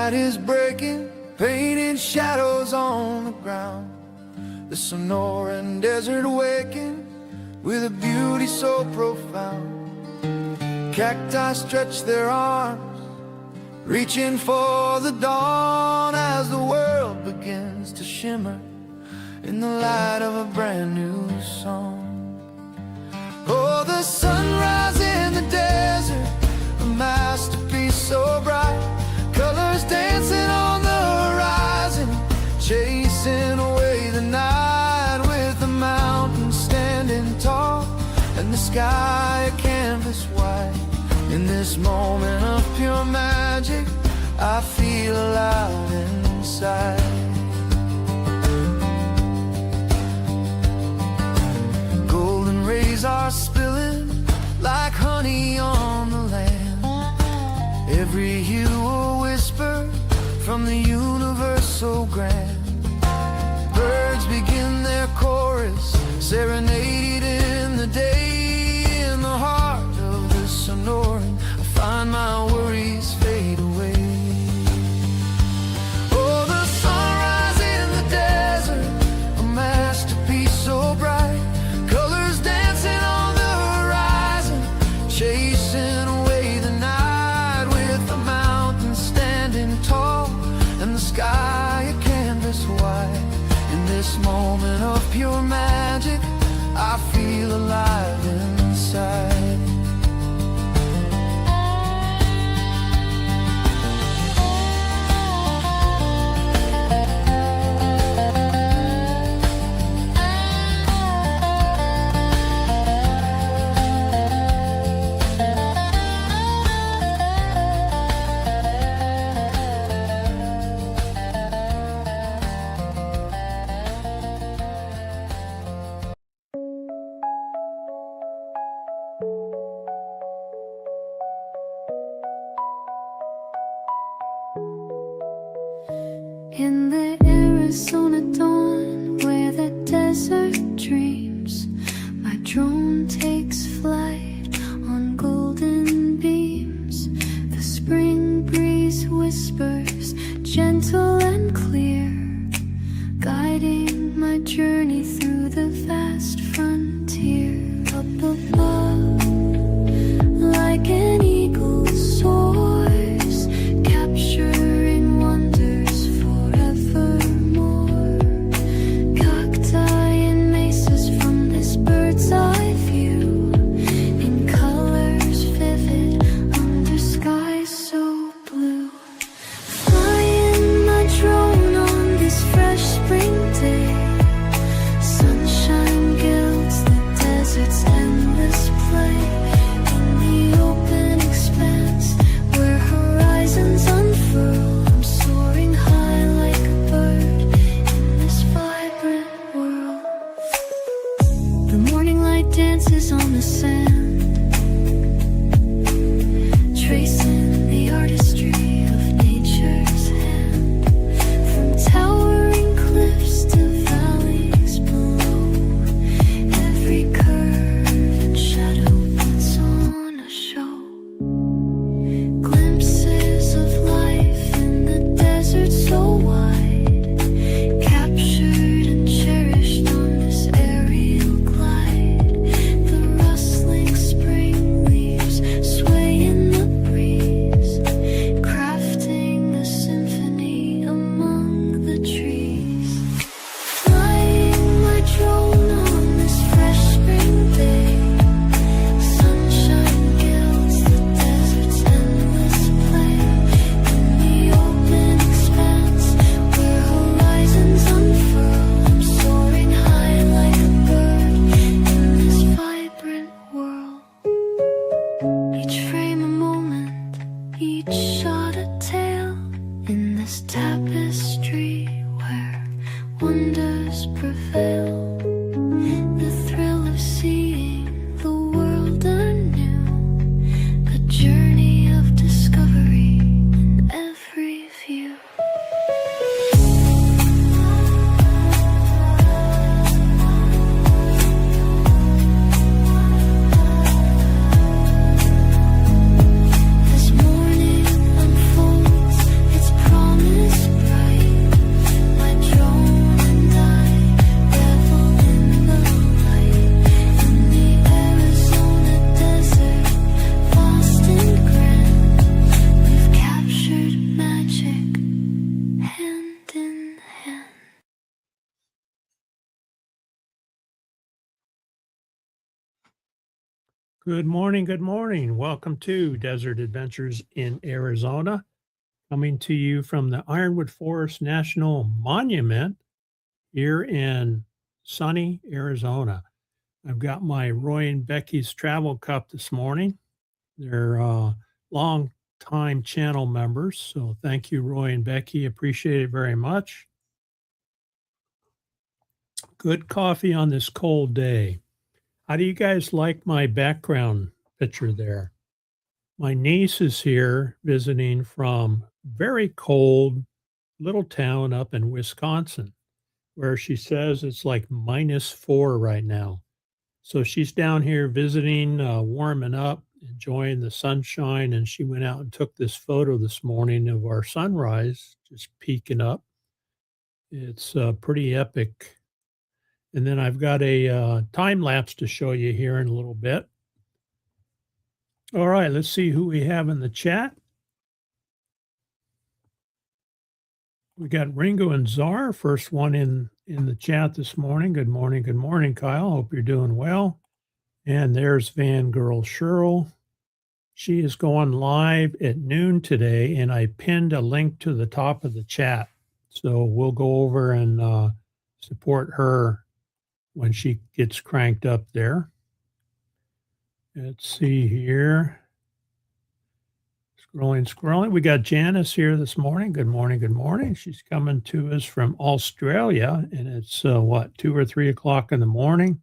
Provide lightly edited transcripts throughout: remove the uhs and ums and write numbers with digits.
light is breaking, painting shadows on the ground. The Sonoran Desert waking with a beauty so profound. Cacti stretch their arms, reaching for the dawn as the world begins to shimmer in the light of a brand new song. Oh, the sunrise in the desert, a masterpiece so bright, colors dancing on the horizon, chasing away the night, with the mountains standing tall and the sky a canvas white. In this moment of pure magic, I feel alive inside. Golden rays are spilling like honey on the land. Every hue a whisper from the universe so grand. Birds begin their chorus, serenaded in the day. In the heart of the Sonoran, I find my worries fade away. Oh, the sunrise in the desert, a masterpiece so bright, colors dancing on the horizon, chasing away the night, with the mountains standing tall and the sky a canvas white. In this moment of pure magic, I feel alive inside. In the Arizona dawn, where the desert dreams, my drone takes flight on golden beams. The spring breeze whispers, gentle and clear, guiding my journey through the vast frontier. Up above, like an eagle soars, capturing wonders forevermore. Cacti and mesas from this bird's eye view, in colors vivid under skies so blue. Flying my drone on this fresh spring day, sunshine gilds the desert's endless play. In the open expanse where horizons unfurl, I'm soaring high like a bird in this vibrant world. The morning light dances on the sand, tracing the artistry of nature's hand. From towering cliffs to valleys below, every curve and shadow puts on a show. Glimpses of life in the desert so wide, captured and cherished on this aerial glide. The rustling spring leaves sway in the breeze, Good morning. Good morning. Welcome to Desert Adventures in Arizona, coming to you from the Ironwood Forest National Monument here in sunny Arizona. I've got my Roy and Becky's travel cup this morning. They're long time channel members. So thank you, Roy and Becky. Appreciate it very much. Good coffee on this cold day. How do you guys like my background picture there? My niece is here visiting from very cold little town up in Wisconsin, where she says it's like -4 right now. So she's down here visiting, warming up, enjoying the sunshine, and she went out and took this photo this morning of our sunrise just peeking up. It's pretty epic. And then I've got a time lapse to show you here in a little bit. All right, let's see who we have in the chat. We got Ringo and Czar, first one in the chat this morning. Good morning, Kyle. Hope you're doing well. And there's Van Girl Sherrill. She is going live at noon today, and I pinned a link to the top of the chat. So we'll go over and support her when she gets cranked up there. Let's see here. Scrolling. We got Janice here this morning. Good morning. She's coming to us from Australia, and it's 2 or 3 o'clock in the morning.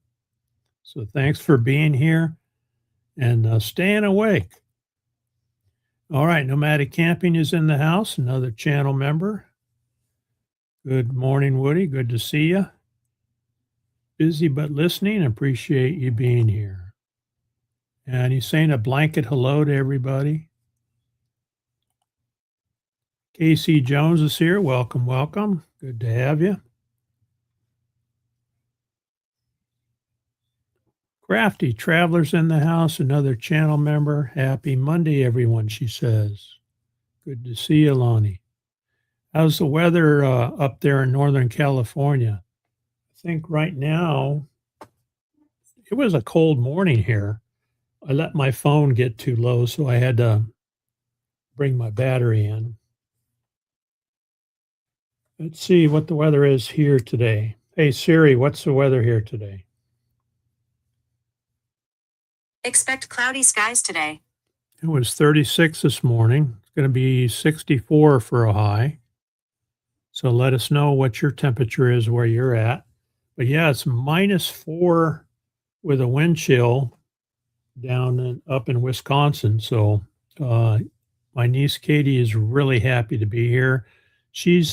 So thanks for being here and staying awake. All right, Nomadic Camping is in the house, another channel member. Good morning, Woody. Good to see you. Busy but listening. Appreciate you being here. And he's saying a blanket hello to everybody. Casey Jones is here. Welcome. Good to have you. Crafty Travelers in the house, another channel member. Happy Monday, everyone, she says. Good to see you, Lonnie. How's the weather up there in Northern California? I think right now, it was a cold morning here. I let my phone get too low, so I had to bring my battery in. Let's see what the weather is here today. Hey, Siri, what's the weather here today? Expect cloudy skies today. It was 36 this morning. It's going to be 64 for a high. So let us know what your temperature is where you're at. But yeah, it's -4 with a wind chill down and up in Wisconsin. So my niece Katie is really happy to be here. She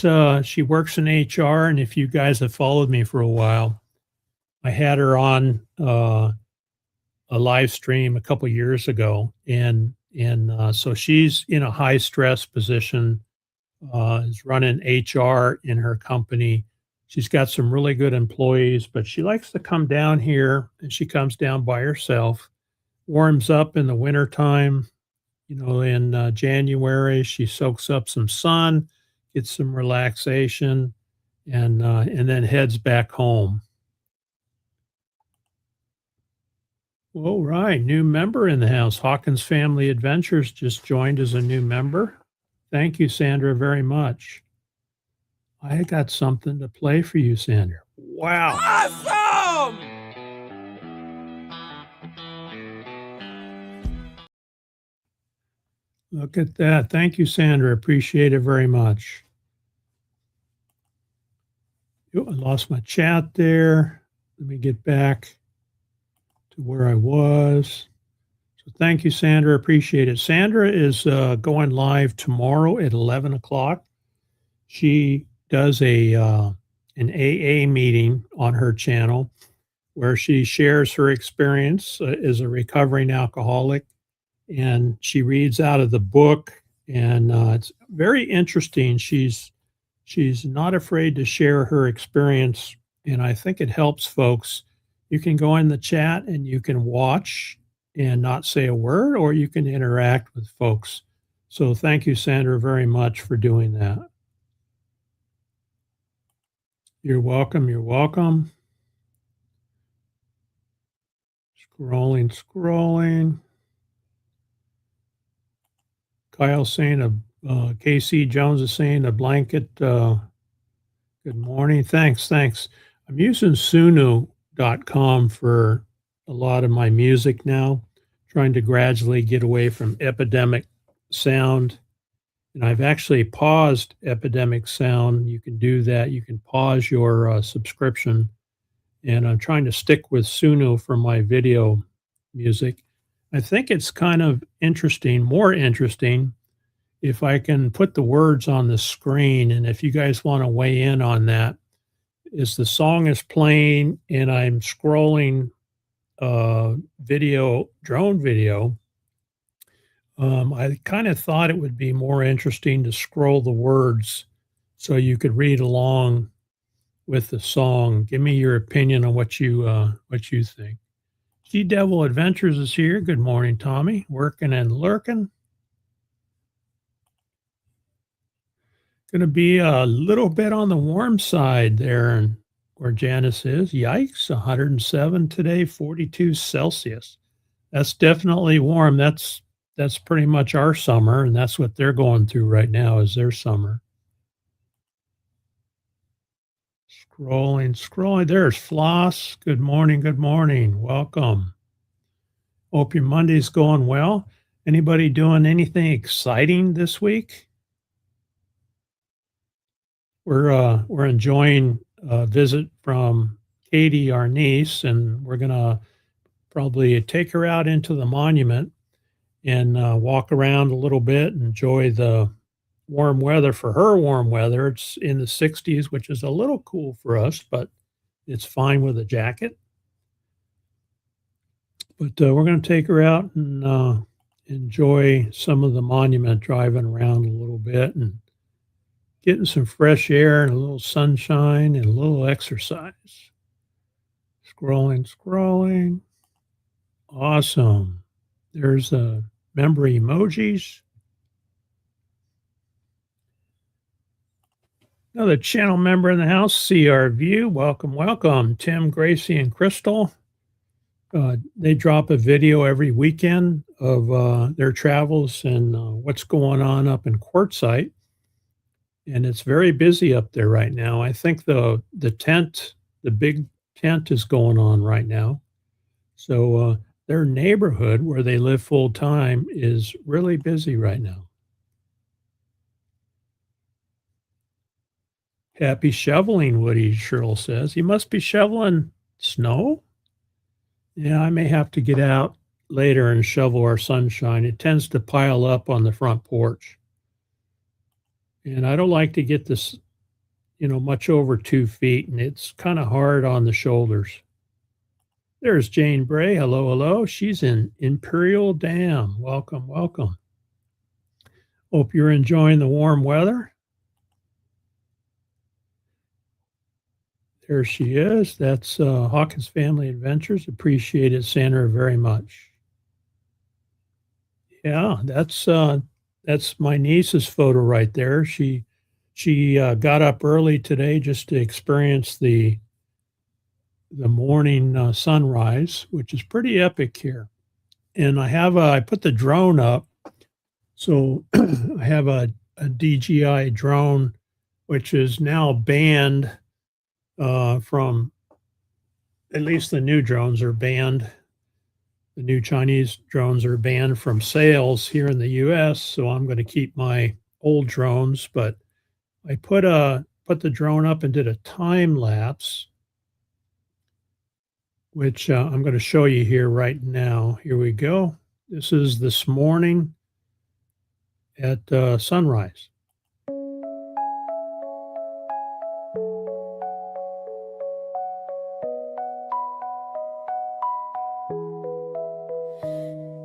works in HR, and if you guys have followed me for a while, I had her on a live stream a couple years ago, and so she's in a high stress position, is running HR in her company. She's got some really good employees, but she likes to come down here, and she comes down by herself, warms up in the wintertime. In January, she soaks up some sun, gets some relaxation, and then heads back home. All right, new member in the house. Hawkins Family Adventures just joined as a new member. Thank you, Sandra, very much. I got something to play for you, Sandra. Wow. Awesome! Look at that. Thank you, Sandra. Appreciate it very much. I lost my chat there. Let me get back to where I was. So thank you, Sandra. Appreciate it. Sandra is going live tomorrow at 11 o'clock. She does an AA meeting on her channel where she shares her experience as a recovering alcoholic, and she reads out of the book, and it's very interesting. She's not afraid to share her experience, and I think it helps folks. You can go in the chat and you can watch and not say a word, or you can interact with folks. So thank you, Sandra, very much for doing that. You're welcome. Scrolling. Kyle saying, KC Jones is saying a blanket. Good morning. Thanks. I'm using Suno.com for a lot of my music now, trying to gradually get away from Epidemic Sound. And I've actually paused Epidemic Sound. You can do that. You can pause your subscription. And I'm trying to stick with Suno for my video music. I think it's kind of interesting, more interesting, if I can put the words on the screen. And if you guys want to weigh in on that, is the song is playing and I'm scrolling drone video. I kind of thought it would be more interesting to scroll the words so you could read along with the song. Give me your opinion on what you think. G Devil Adventures is here. Good morning, Tommy. Working and lurking. Going to be a little bit on the warm side there and where Janice is. Yikes, 107 today, 42 Celsius. That's definitely warm. That's pretty much our summer, and that's what they're going through right now is their summer. Scrolling. There's Floss. Good morning. Welcome. Hope your Monday's going well. Anybody doing anything exciting this week? We're enjoying a visit from Katie, our niece, and we're gonna probably take her out into the monument and walk around a little bit, enjoy the warm weather. For her, warm weather. It's in the 60s, which is a little cool for us, but it's fine with a jacket. But we're going to take her out and enjoy some of the monument, driving around a little bit and getting some fresh air and a little sunshine and a little exercise. Scrolling. Awesome. There's member emojis. Another channel member in the house, CR View. Welcome. Tim, Gracie, and Crystal. They drop a video every weekend of their travels and what's going on up in Quartzsite. And it's very busy up there right now. I think the tent, the big tent is going on right now. So their neighborhood where they live full time is really busy right now. Happy shoveling, Woody, Cheryl says. You must be shoveling snow? Yeah, I may have to get out later and shovel our sunshine. It tends to pile up on the front porch. And I don't like to get this, much over 2 feet, and it's kind of hard on the shoulders. There's Jane Bray. Hello. She's in Imperial Dam. Welcome. Hope you're enjoying the warm weather. There she is. That's Hawkins Family Adventures. Appreciate it, Sandra, very much. Yeah, that's my niece's photo right there. She got up early today just to experience the morning sunrise, which is pretty epic here. And I put the drone up. So I have a DJI drone, which is now banned from, at least the new drones are banned. The new Chinese drones are banned from sales here in the US. So I'm going to keep my old drones, but I put the drone up and did a time lapse, which I'm going to show you here right now. Here we go. This is this morning at sunrise.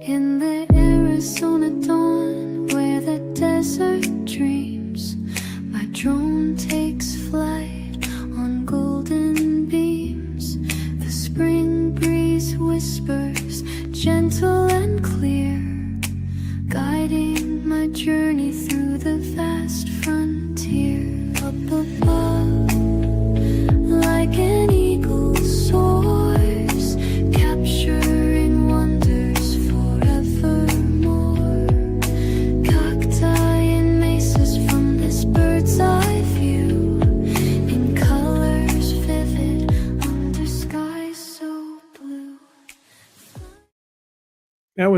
In the Arizona dawn, where the desert dreams, my drone takes flight on golden beams. The spring breeze whispers, gentle and clear, guiding my journey through the vast frontier. Up above, like an eagle soars, capturing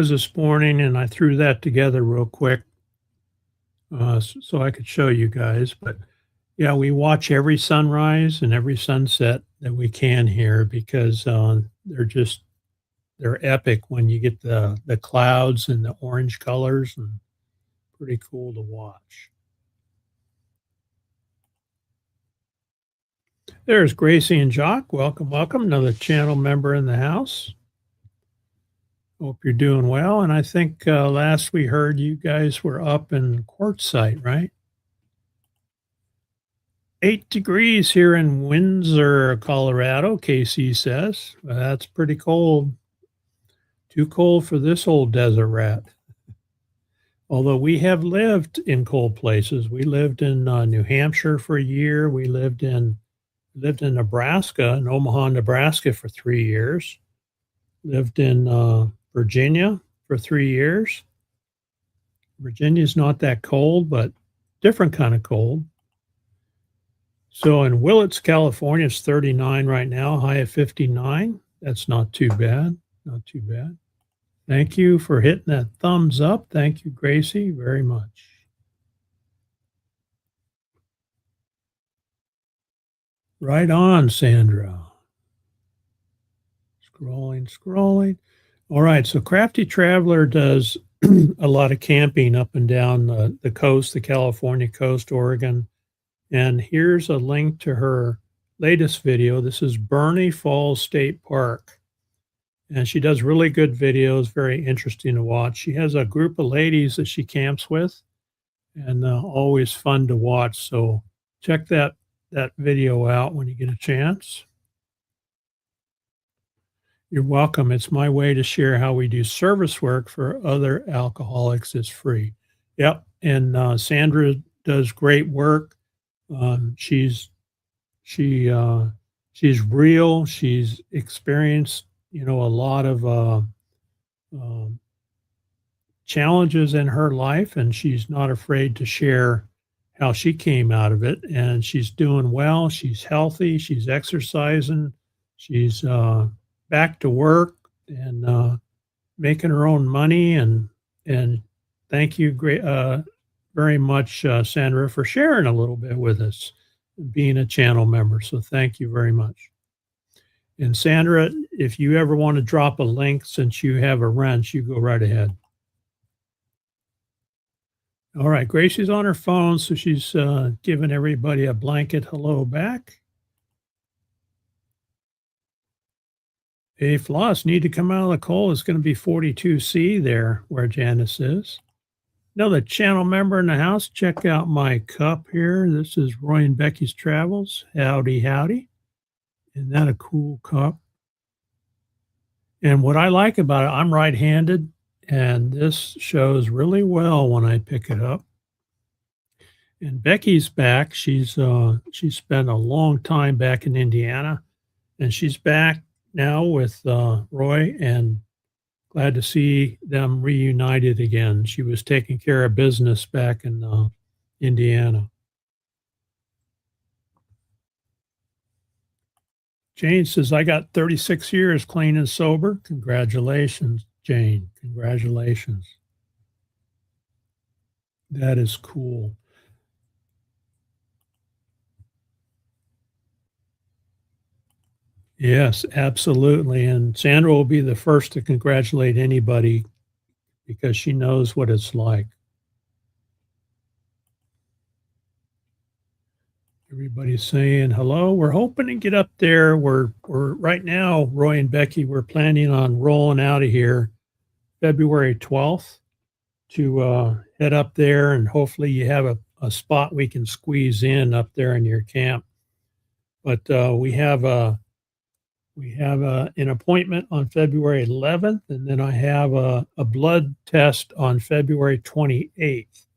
was this morning, and I threw that together real quick so I could show you guys. But yeah, we watch every sunrise and every sunset that we can here because they're epic when you get the clouds and the orange colors, and pretty cool to watch. There's Gracie and Jock. Welcome, welcome. Another channel member in the house. Hope you're doing well. And I think last we heard you guys were up in Quartzsite, right? 8 degrees here in Windsor, Colorado, Casey says. Well, that's pretty cold. Too cold for this old desert rat. Although we have lived in cold places. We lived in New Hampshire for a year. We lived in Nebraska, in Omaha, Nebraska for 3 years. Lived in Virginia for 3 years. Virginia's not that cold, but different kind of cold. So in Willits, California, it's 39 right now, high of 59. That's not too bad. Not too bad. Thank you for hitting that thumbs up. Thank you, Gracie, very much. Right on, Sandra. Scrolling. All right, so Crafty Traveler does a lot of camping up and down the coast, the California coast, Oregon. And here's a link to her latest video. This is Bernie Falls State Park. And she does really good videos, very interesting to watch. She has a group of ladies that she camps with, and always fun to watch. So check that video out when you get a chance. You're welcome. It's my way to share how we do service work for other alcoholics. It's free. Yep. And Sandra does great work. She's real. She's experienced, a lot of challenges in her life, and she's not afraid to share how she came out of it. And she's doing well. She's healthy. She's exercising. She's back to work and making her own money. And thank you very much, Sandra, for sharing a little bit with us, being a channel member. So thank you very much. And Sandra, if you ever want to drop a link, since you have a wrench, you go right ahead. All right, Gracie's on her phone, so she's giving everybody a blanket hello back. Hey, Floss, need to come out of the cold. It's going to be 42C there where Janice is. Another channel member in the house, check out my cup here. This is Roy and Becky's Travels. Howdy, howdy. Isn't that a cool cup? And what I like about it, I'm right-handed, and this shows really well when I pick it up. And Becky's back. She spent a long time back in Indiana, and she's back now with Roy, and glad to see them reunited again. She was taking care of business back in Indiana. Jane says, I got 36 years clean and sober. Congratulations, Jane. Congratulations. That is cool. Yes, absolutely. And Sandra will be the first to congratulate anybody because she knows what it's like. Everybody's saying hello. We're hoping to get up there. We're right now, Roy and Becky, we're planning on rolling out of here February 12th to head up there, and hopefully you have a spot we can squeeze in up there in your camp. But we have an appointment on February 11th, and then I have a blood test on February 28th.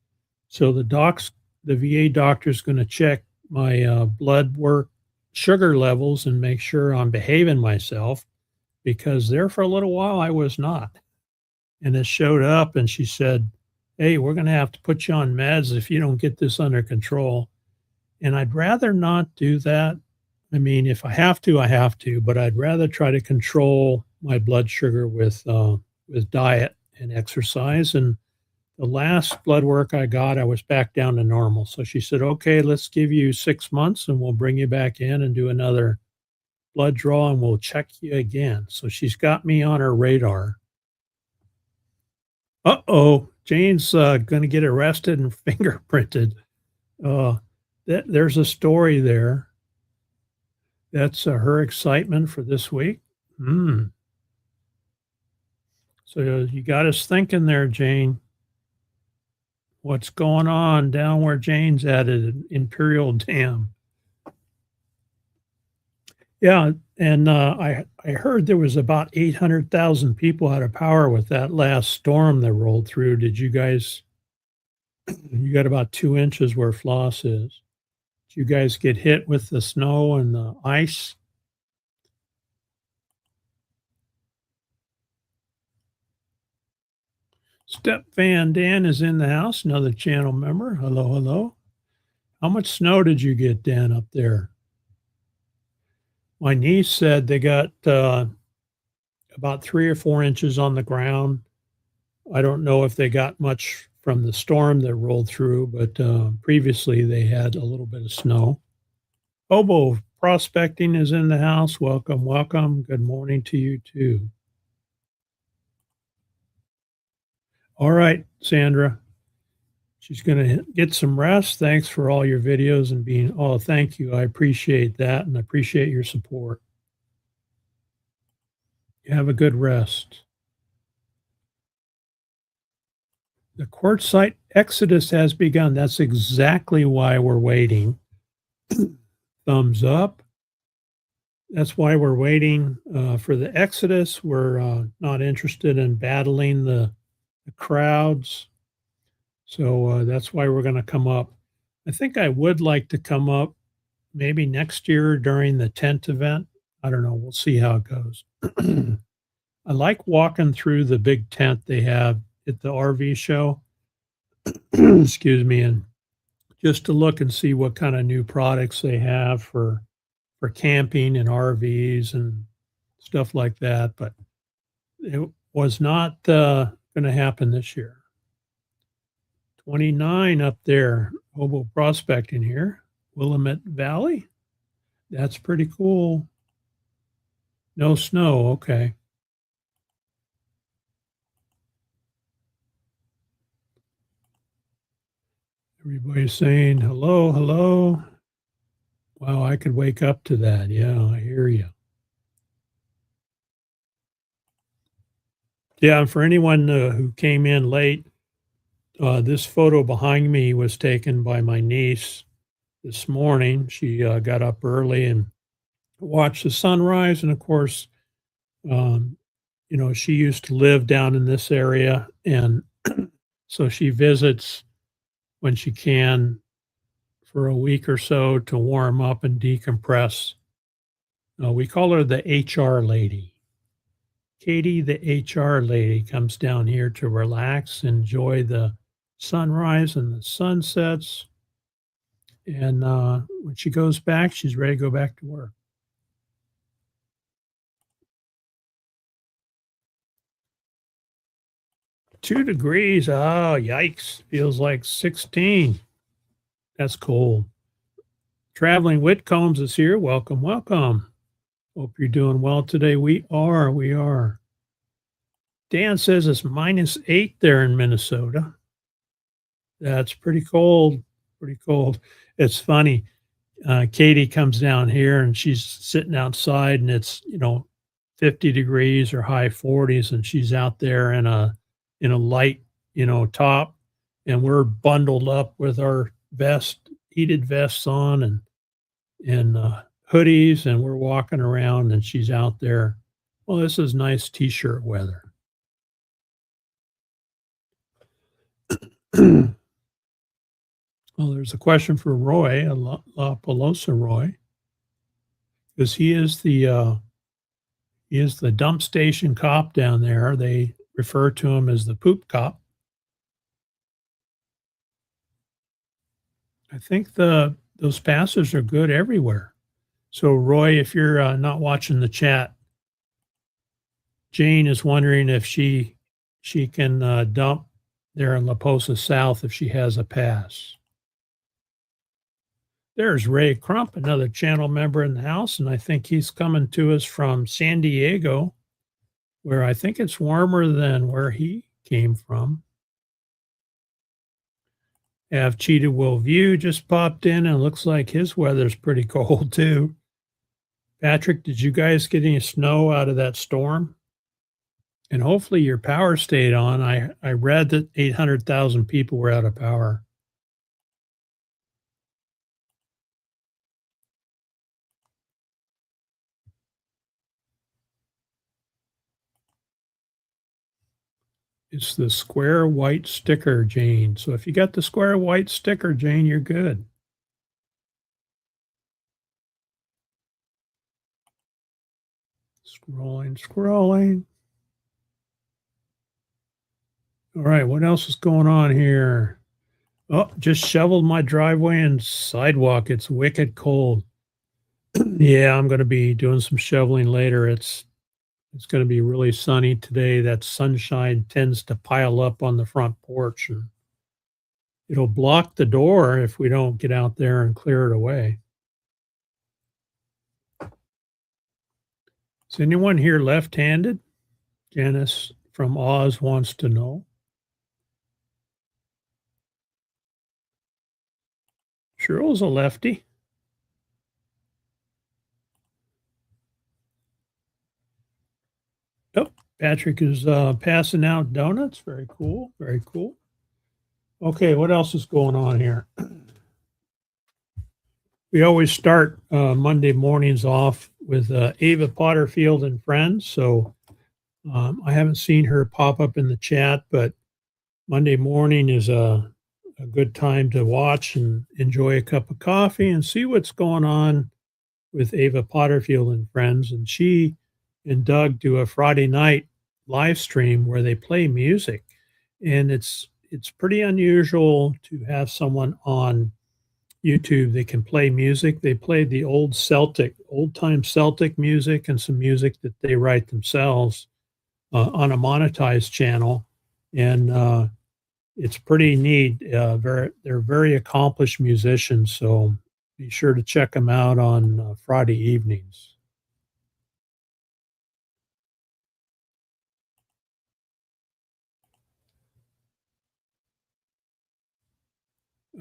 So the VA doctor is going to check my blood work, sugar levels, and make sure I'm behaving myself, because there for a little while I was not. And it showed up, and she said, hey, we're going to have to put you on meds if you don't get this under control. And I'd rather not do that. I mean, if I have to, I have to, but I'd rather try to control my blood sugar with diet and exercise. And the last blood work I got, I was back down to normal. So she said, okay, let's give you 6 months and we'll bring you back in and do another blood draw and we'll check you again. So she's got me on her radar. Uh-oh, Jane's going to get arrested and fingerprinted. There's a story there. That's her excitement for this week. So you got us thinking there, Jane. What's going on down where Jane's at Imperial Dam? Yeah, and I heard there was about 800,000 people out of power with that last storm that rolled through. Did you guys? You got about 2 inches where Floss is. Did you guys get hit with the snow and the ice? Step Van Dan is in the house, another channel member. Hello, hello. How much snow did you get, Dan, up there? My niece said they got about 3 or 4 inches on the ground. I don't know if they got much from the storm that rolled through, but previously they had a little bit of snow. Hobo Prospecting is in the house. Welcome, welcome. Good morning to you too. All right, Sandra. She's going to get some rest. Thanks for all your videos and being, oh, thank you. I appreciate that and I appreciate your support. You have a good rest. The quartzite exodus has begun. That's exactly why we're waiting. Thumbs up. That's why we're waiting for the exodus. We're not interested in battling the crowds. So that's why we're going to come up. I think I would like to come up maybe next year during the tent event. I don't know. We'll see how it goes. I like walking through the big tent they have at the RV show. Excuse me. And just to look and see what kind of new products they have for camping and RVs and stuff like that. But it was not going to happen this year. 29 up there, Hobo Prospecting here, Willamette Valley. That's pretty cool. No snow, okay. Everybody's saying hello, hello. Wow, I could wake up to that. Yeah, I hear you. Yeah, and for anyone who came in late, this photo behind me was taken by my niece this morning. She got up early and watched the sunrise. And of course, she used to live down in this area. And so she visits when she can for a week or so to warm up and decompress. We call her the HR lady. Katie, the HR lady, comes down here to relax, enjoy the sunrise and the sunsets. And when she goes back, she's ready to go back to work. Two degrees. Oh, yikes. Feels like 16. That's cold. Traveling Whitcombs is here. Welcome, welcome. Hope you're doing well today. We are. Dan says it's -8 there in Minnesota. That's pretty cold, pretty cold. It's funny. Katie comes down here and she's sitting outside and it's, 50 degrees or high 40s and she's out there in a light, top, and we're bundled up with our heated vests on and hoodies, and we're walking around and she's out there. Well, this is nice t-shirt weather. Well, there's a question for Roy, La Pelosa Roy, because he is the dump station cop down there. They refer to him as the poop cop. I think those passes are good everywhere. So Roy, if you're not watching the chat, Jane is wondering if she she can dump there in La Posa South if she has a pass. There's Ray Crump, another channel member in the house, and I think he's coming to us from San Diego, where I think it's warmer than where he came from. Have Cheetah Will View just popped in, and it looks like his weather's pretty cold too. Patrick, did you guys get any snow out of that storm? And hopefully your power stayed on. I read that 800,000 people were out of power. It's the square white sticker, Jane. So if you got the square white sticker, Jane, you're good. Scrolling. All right, what else is going on here? Oh, just shoveled my driveway and sidewalk. It's wicked cold. Yeah, I'm going to be doing some shoveling later. It's going to be really sunny today. That sunshine tends to pile up on the front porch, and it'll block the door if we don't get out there and clear it away. Is anyone here left-handed? Janice from Oz wants to know. Cheryl's a lefty. Oh, Patrick is passing out donuts. Very cool. Very cool. Okay, what else is going on here? We always start Monday mornings off with Ava Potterfield and friends. So I haven't seen her pop up in the chat, but Monday morning is a good time to watch and enjoy a cup of coffee and see what's going on with Ava Potterfield and friends. And she and Doug do a Friday night live stream where they play music. And it's pretty unusual to have someone on YouTube that can play music. They play the old time Celtic music and some music that they write themselves on a monetized channel. And it's pretty neat. They're very accomplished musicians, so be sure to check them out on Friday evenings.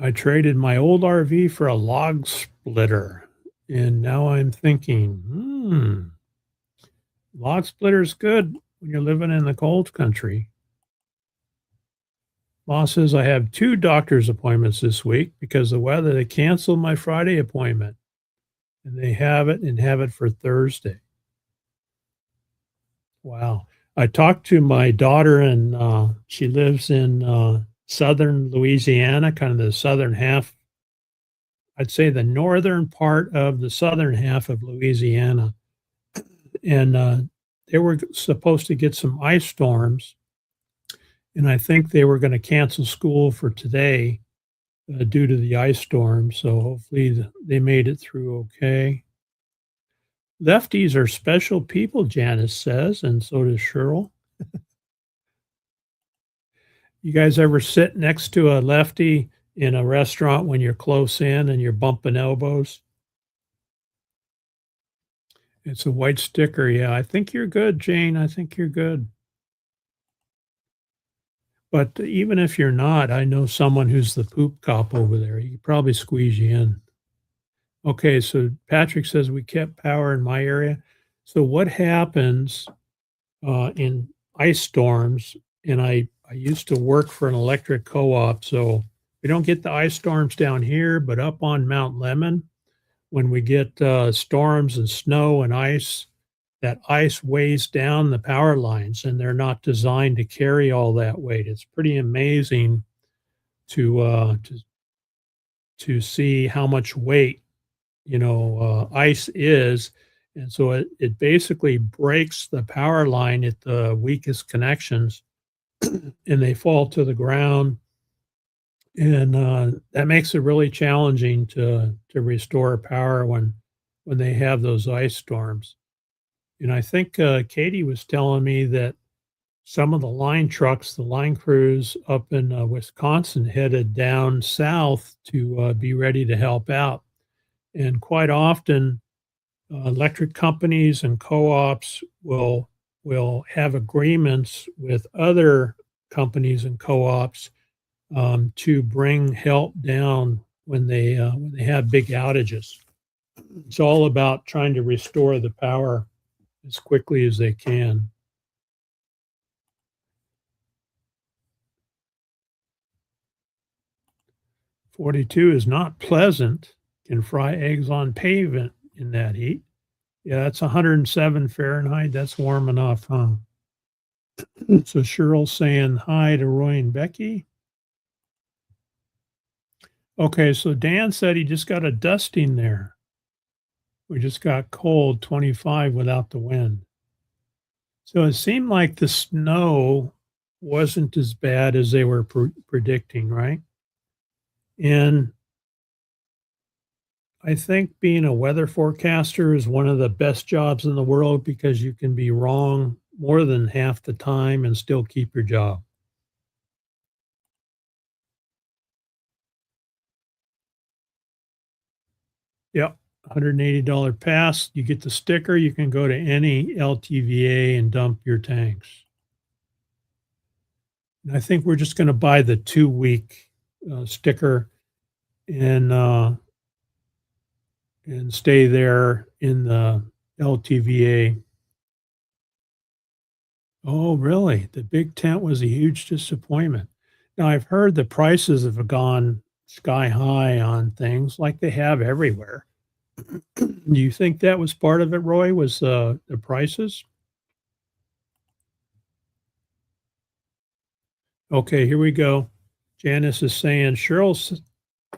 I traded my old RV for a log splitter, and now I'm thinking, log splitter's good when you're living in the cold country. Boss says I have 2 doctor's appointments this week because of the weather. They canceled my Friday appointment, and they have it for Thursday. Wow. I talked to my daughter, and she lives in southern Louisiana, kind of the southern half. I'd say the northern part of the southern half of Louisiana. And they were supposed to get some ice storms. And I think they were going to cancel school for today due to the ice storm. So hopefully they made it through okay. Lefties are special people, Janice says, and so does Cheryl. You guys ever sit next to a lefty in a restaurant when you're close in and you're bumping elbows? It's a white sticker. Yeah, I think you're good, Jane. I think you're good. But even if you're not, I know someone who's the poop cop over there. He could probably squeeze you in. Okay, so Patrick says we kept power in my area. So what happens in ice storms? And I used to work for an electric co-op, so we don't get the ice storms down here, but up on Mount Lemmon, when we get storms and snow and ice, that ice weighs down the power lines, and they're not designed to carry all that weight. It's pretty amazing to see how much weight ice is. And so it basically breaks the power line at the weakest connections and they fall to the ground. And that makes it really challenging to restore power when they have those ice storms. And I think Katie was telling me that some of the line trucks, the line crews up in Wisconsin headed down south to be ready to help out. And quite often, electric companies and co-ops will have agreements with other companies and co-ops to bring help down when they have big outages. It's all about trying to restore the power as quickly as they can. "42 is not pleasant. Can fry eggs on pavement in that heat." Yeah, that's 107 Fahrenheit. That's warm enough, huh? So Cheryl's saying hi to Roy and Becky. Okay, so Dan said he just got a dusting there. We just got cold, 25 without the wind. So it seemed like the snow wasn't as bad as they were predicting, right? And I think being a weather forecaster is one of the best jobs in the world because you can be wrong more than half the time and still keep your job. Yep, $180 pass. You get the sticker. You can go to any LTVA and dump your tanks. And I think we're just going to buy the 2-week sticker and stay there in the LTVA. Oh, really? The big tent was a huge disappointment. Now, I've heard the prices have gone sky high on things like they have everywhere. Do you think that was part of it, Roy, was the prices? Okay, here we go. Janice is saying,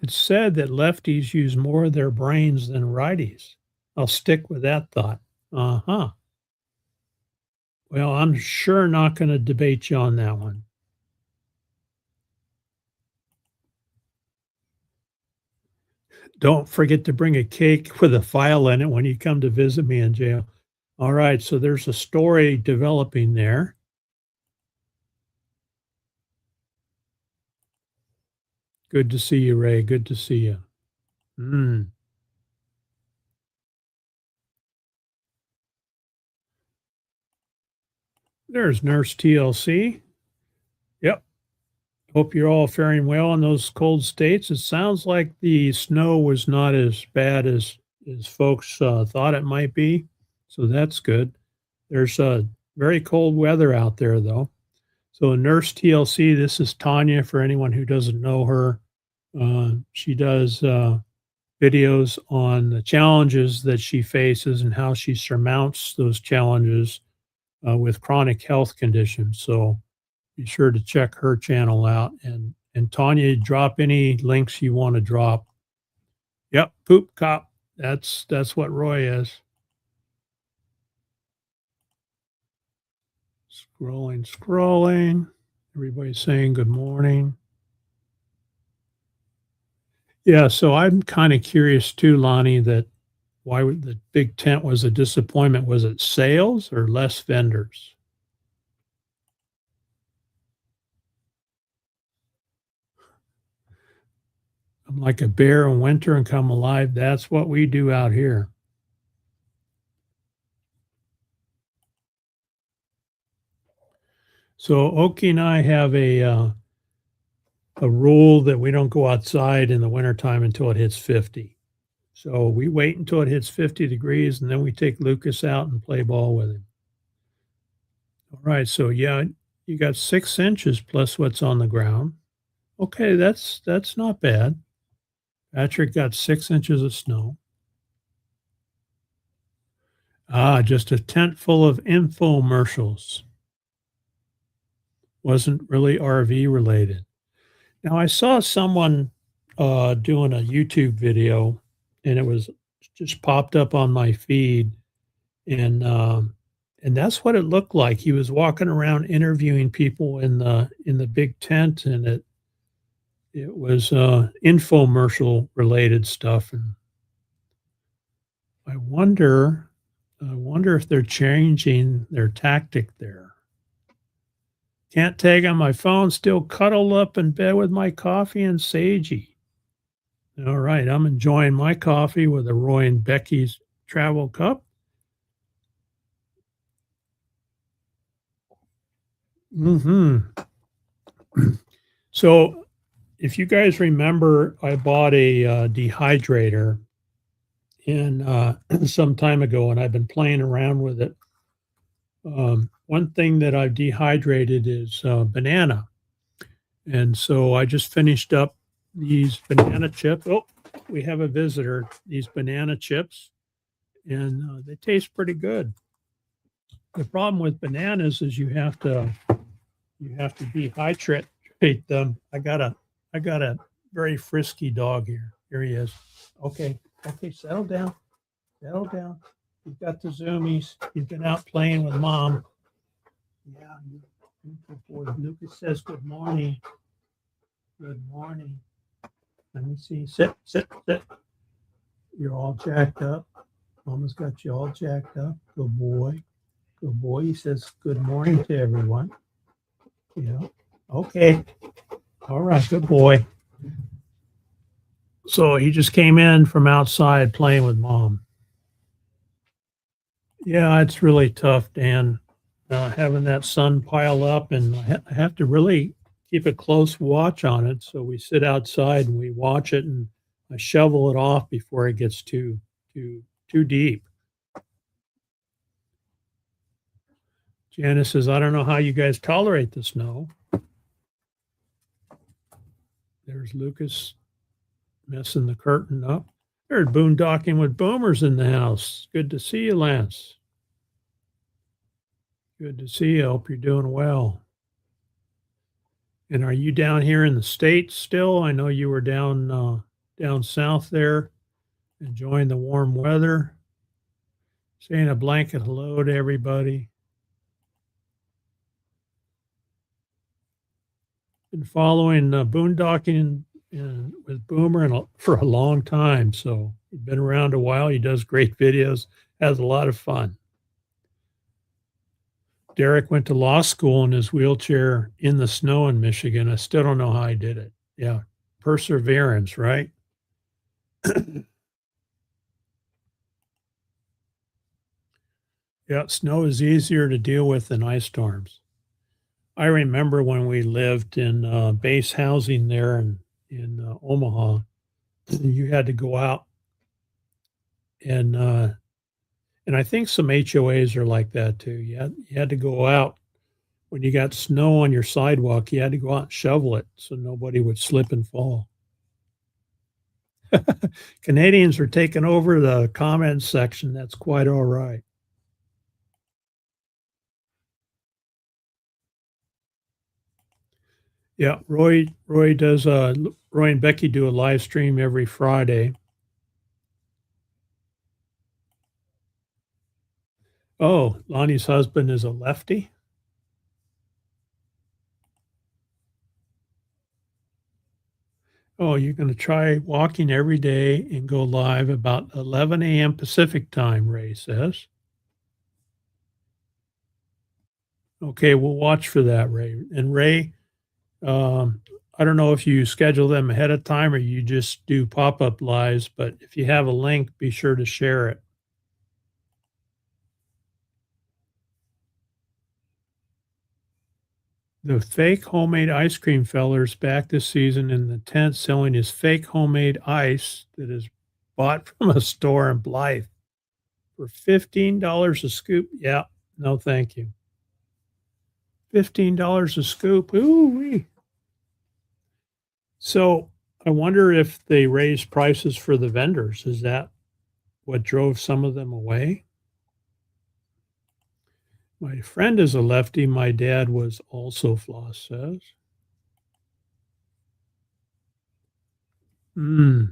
it's said that lefties use more of their brains than righties. I'll stick with that thought. Uh-huh. Well, I'm sure not going to debate you on that one. Don't forget to bring a cake with a file in it when you come to visit me in jail. All right, so there's a story developing there. Good to see you, Ray. Good to see you. There's Nurse TLC. Yep. Hope you're all faring well in those cold states. It sounds like the snow was not as bad as folks thought it might be. So that's good. There's very cold weather out there, though. So Nurse TLC, this is Tanya for anyone who doesn't know her. She does videos on the challenges that she faces and how she surmounts those challenges with chronic health conditions. So be sure to check her channel out. And Tanya, drop any links you want to drop. Yep, Poop Cop. That's what Roy is. Scrolling. Everybody's saying good morning. Yeah, so I'm kind of curious too, Lonnie, that why the big tent was a disappointment. Was it sales or less vendors? I'm like a bear in winter and come alive. That's what we do out here. So Oki and I have a rule that we don't go outside in the wintertime until it hits 50. So we wait until it hits 50 degrees and then we take Lucas out and play ball with him. All right, so yeah, you got 6 inches plus what's on the ground. Okay, that's not bad. Patrick got 6 inches of snow. Just a tent full of infomercials. Wasn't really RV related. Now I saw someone doing a YouTube video, and it was just popped up on my feed, and that's what it looked like. He was walking around interviewing people in the big tent, and it was infomercial related stuff. And I wonder if they're changing their tactic there. Can't tag on my phone, still cuddled up in bed with my coffee and sagey. All right, I'm enjoying my coffee with a Roy and Becky's travel cup. So, if you guys remember, I bought a dehydrator in some time ago, and I've been playing around with it. One thing that I've dehydrated is banana, and so I just finished up these banana chips. Oh, we have a visitor. These banana chips, and they taste pretty good. The problem with bananas is you have to dehydrate them. I got a very frisky dog here. Here he is. Okay, settle down. Settle down. You've got the zoomies. You've been out playing with mom. Yeah, beautiful boy. Lucas says good morning. Good morning. Let me see. Sit. You're all jacked up. Mama's got you all jacked up. Good boy. Good boy. He says good morning to everyone. Yeah. Okay. All right. Good boy. So he just came in from outside playing with mom. Yeah, it's really tough, Dan, having that sun pile up, and I have to really keep a close watch on it. So we sit outside and we watch it, and I shovel it off before it gets too deep. Janice says, I don't know how you guys tolerate the snow. There's Lucas messing the curtain up. There's boondocking with boomers in the house. Good to see you, Lance. Good to see you. Hope you're doing well. And are you down here in the States still? I know you were down south there, enjoying the warm weather. Saying a blanket hello to everybody. Been following boondocking with Boomer for a long time. So he's been around a while. He does great videos, has a lot of fun. Derek went to law school in his wheelchair in the snow in Michigan. I still don't know how he did it. Yeah. Perseverance, right? Yeah. Snow is easier to deal with than ice storms. I remember when we lived in base housing there in Omaha, you had to go out and I think some HOAs are like that too. You had to go out when you got snow on your sidewalk. You had to go out and shovel it so nobody would slip and fall. Canadians are taking over the comments section. That's quite all right. Yeah, Roy and Becky do a live stream every Friday. Oh, Lonnie's husband is a lefty? Oh, you're going to try walking every day and go live about 11 a.m. Pacific time, Ray says. Okay, we'll watch for that, Ray. And Ray, I don't know if you schedule them ahead of time or you just do pop-up lives, but if you have a link, be sure to share it. The fake homemade ice cream feller's back this season in the tent selling his fake homemade ice that is bought from a store in Blythe for $15 a scoop. Yeah, no thank you. $15 a scoop. Ooh-wee. So I wonder if they raised prices for the vendors. Is that what drove some of them away? My friend is a lefty. My dad was also, Floss says. The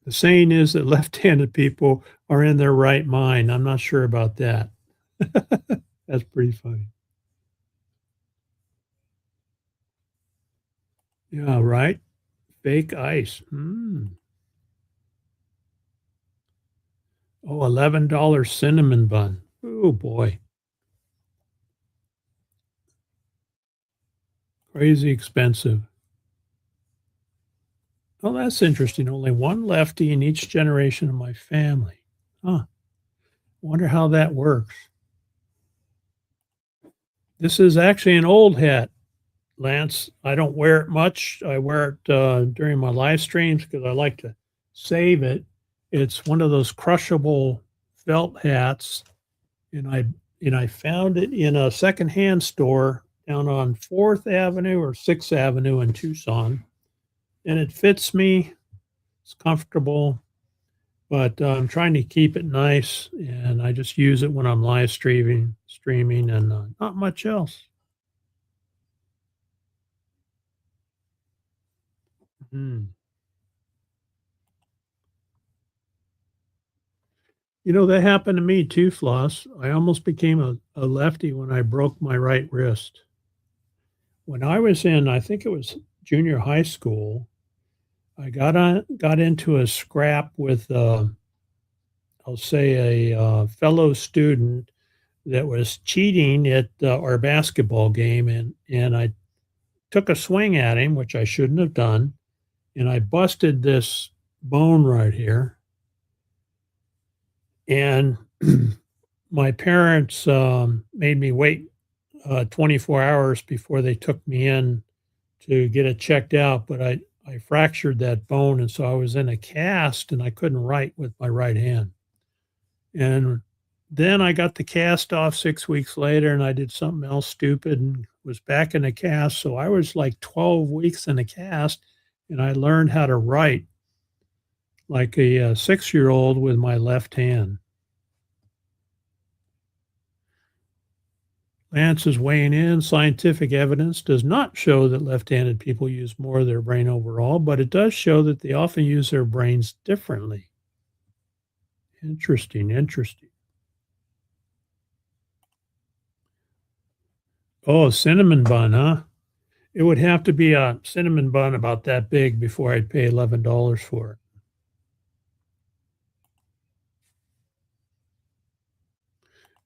saying is that left-handed people are in their right mind. I'm not sure about that. That's pretty funny. Yeah, right? Fake ice. Oh, $11 cinnamon bun. Oh, boy. Crazy expensive. Oh, that's interesting. Only one lefty in each generation of my family. Huh. Wonder how that works. This is actually an old hat, Lance. I don't wear it much. I wear it during my live streams because I like to save it. It's one of those crushable felt hats, and I found it in a secondhand store down on 4th Avenue or 6th Avenue in Tucson, and it fits me. It's comfortable, but I'm trying to keep it nice, and I just use it when I'm live streaming, and not much else. Mm. That happened to me too, Floss. I almost became a lefty when I broke my right wrist. When I was in, I think it was junior high school, I got into a scrap with, I'll say a fellow student that was cheating at our basketball game, and I took a swing at him, which I shouldn't have done, and I busted this bone right here. And my parents made me wait 24 hours before they took me in to get it checked out. But I fractured that bone. And so I was in a cast and I couldn't write with my right hand. And then I got the cast off 6 weeks later and I did something else stupid and was back in a cast. So I was like 12 weeks in a cast and I learned how to write like a 6-year-old with my left hand. Lance is weighing in. Scientific evidence does not show that left-handed people use more of their brain overall, but it does show that they often use their brains differently. Interesting. Oh, cinnamon bun, huh? It would have to be a cinnamon bun about that big before I'd pay $11 for it.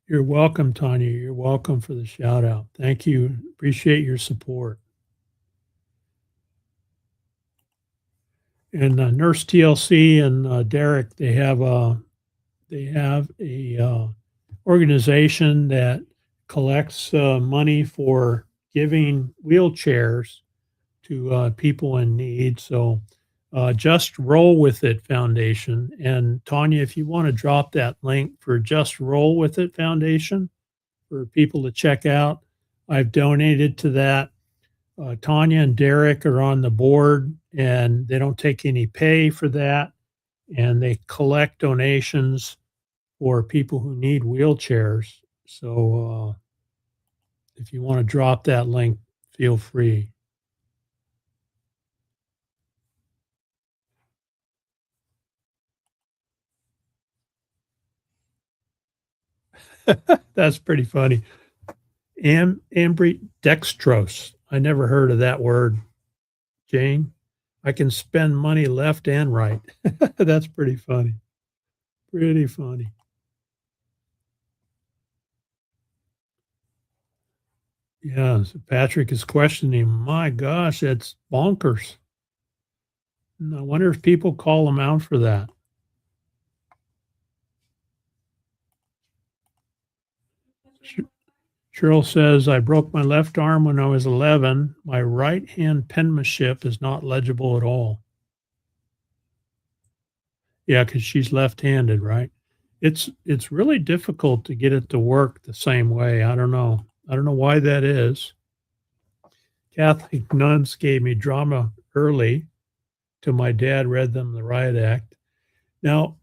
You're welcome, Tanya. You're welcome for the shout out. Thank you. Appreciate your support. And Nurse TLC and Derek, they have a organization that collects money for giving wheelchairs to people in need. So Just Roll With It Foundation. And Tanya, if you want to drop that link for Just Roll With It Foundation for people to check out, I've donated to that. Tanya and Derek are on the board and they don't take any pay for that. And they collect donations for people who need wheelchairs. So if you want to drop that link, feel free. That's pretty funny. Ambidextrous. I never heard of that word, Jane. I can spend money left and right. That's pretty funny. Pretty funny. Yeah, so Patrick is questioning, my gosh, that's bonkers. And I wonder if people call them out for that. Cheryl says, I broke my left arm when I was 11. My right hand penmanship is not legible at all. Yeah, because she's left-handed, right? It's really difficult to get it to work the same way. I don't know. I don't know why that is. Catholic nuns gave me drama early till my dad read them the riot act. Now,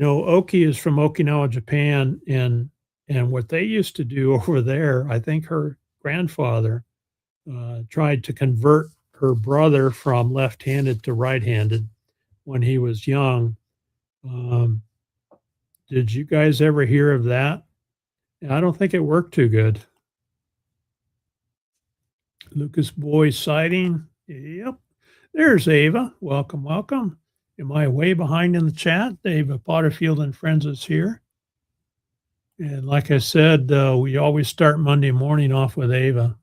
Oki is from Okinawa, Japan, and what they used to do over there, I think her grandfather tried to convert her brother from left-handed to right-handed when he was young. Did you guys ever hear of that? I don't think it worked too good. Lucas Boy sighting. Yep. There's Ava. Welcome. Am I way behind in the chat? Ava Potterfield and Friends is here. And like I said, we always start Monday morning off with Ava.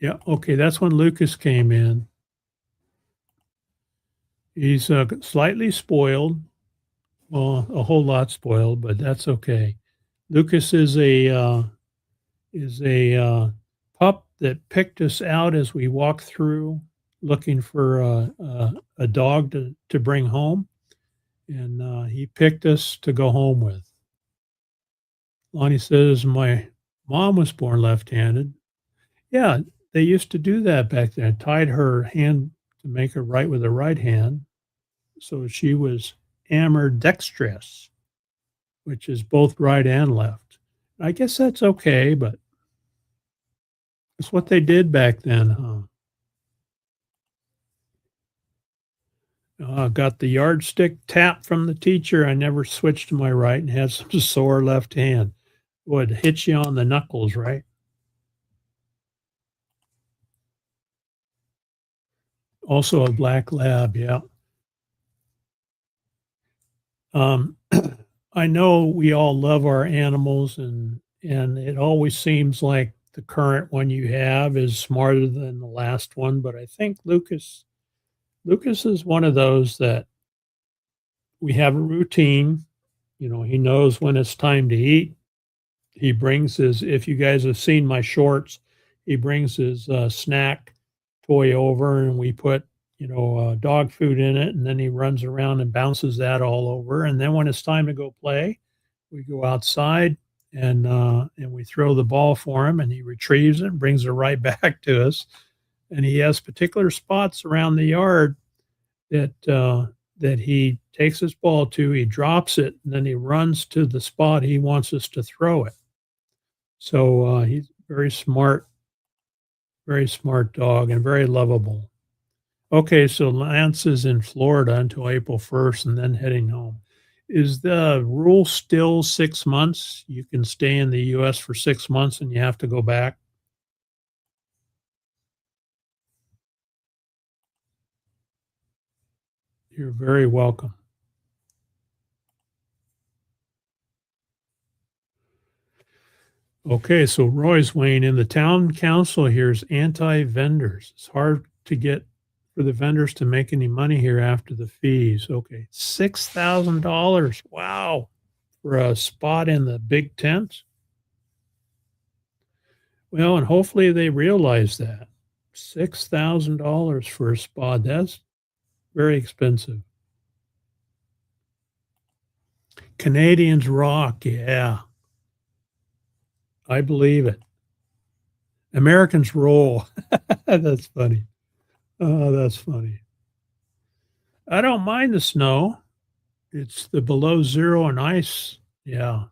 Yeah, okay, that's when Lucas came in. He's, slightly spoiled, well, a whole lot spoiled, but that's okay. Lucas is a pup that picked us out as we walked through looking for a dog to bring home, and he picked us to go home with. Lonnie says, "My mom was born left-handed." Yeah, they used to do that back then, tied her hand to make her write with her right hand, so she was ambidextrous, which is both right and left. I guess that's okay, but it's what they did back then, huh? Got the yardstick tap from the teacher. I never switched to my right and had some sore left hand. Would hit you on the knuckles, right? Also a black lab, yeah. Um, I know we all love our animals and it always seems like the current one you have is smarter than the last one, but I think Lucas is one of those that we have a routine. You know, he knows when it's time to eat. He brings his, if you guys have seen my shorts, he brings his snack toy over and we put, dog food in it. And then he runs around and bounces that all over. And then when it's time to go play, we go outside and we throw the ball for him and he retrieves it and brings it right back to us. And he has particular spots around the yard that he takes his ball to, he drops it, and then he runs to the spot he wants us to throw it. So he's very smart dog and very lovable. Okay, so Lance is in Florida until April 1st and then heading home. Is the rule still 6 months? You can stay in the US for 6 months and you have to go back? You're very welcome. Okay, so Roy's weighing in. The town council here is anti-vendors. It's hard to get for the vendors to make any money here after the fees. Okay, $6,000. Wow, for a spot in the big tent. Well, and hopefully they realize that $6,000 for a spot. That's very expensive. Canadians rock, yeah. I believe it. Americans roll. That's funny. Oh, that's funny. I don't mind the snow. It's the below zero and ice. Yeah.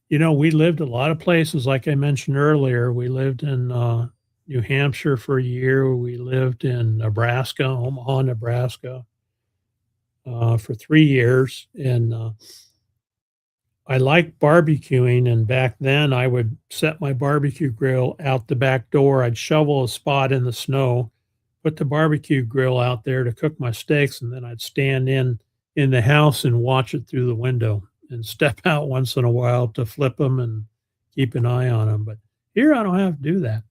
You know, we lived a lot of places, like I mentioned earlier. We lived in New Hampshire for a year. We lived in Nebraska, Omaha, Nebraska, for 3 years. And I like barbecuing, and back then I would set my barbecue grill out the back door. I'd shovel a spot in the snow, put the barbecue grill out there to cook my steaks, and then I'd stand in the house and watch it through the window and step out once in a while to flip them and keep an eye on them. But here I don't have to do that.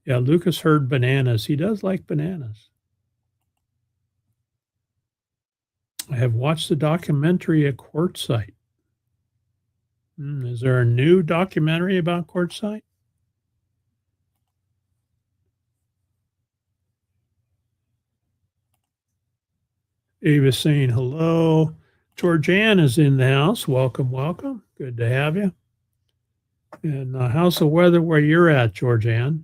Yeah, Lucas heard bananas. He does like bananas. I have watched the documentary at Quartzsite. Is there a new documentary about Quartzsite? Ava's saying hello. Georgianne is in the house. Welcome, welcome. Good to have you. And how's the weather where you're at, Georgianne?